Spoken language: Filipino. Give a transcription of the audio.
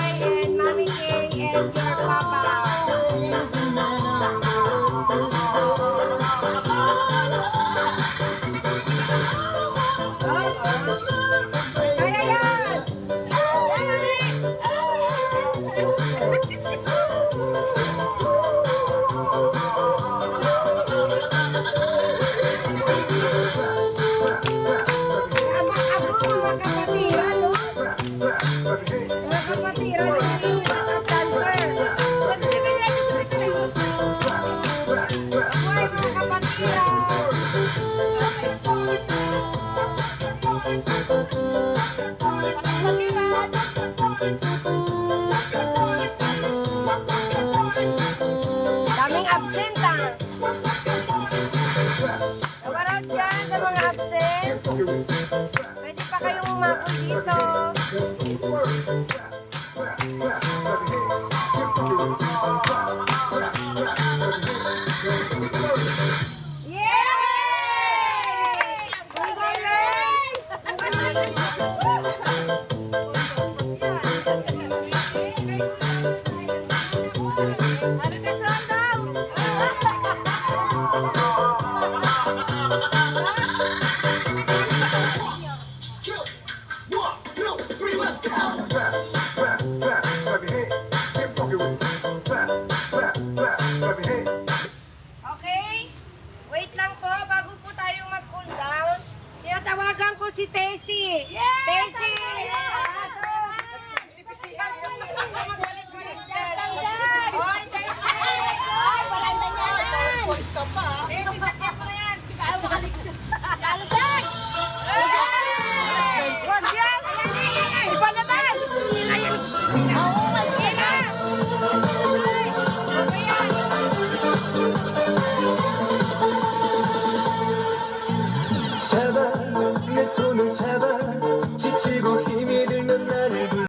Joy and Mommy Kay and your papa. Kaya yan! Daming absent ah. Shoutout dyan sa mga absent. Pwede pa kayong umapon dito. Okay, wait lang po bago po tayo mag-cool down. Tinatawagan ko si Tessie. Tessie! Hoy, Tessie! Ay, walang ganyan!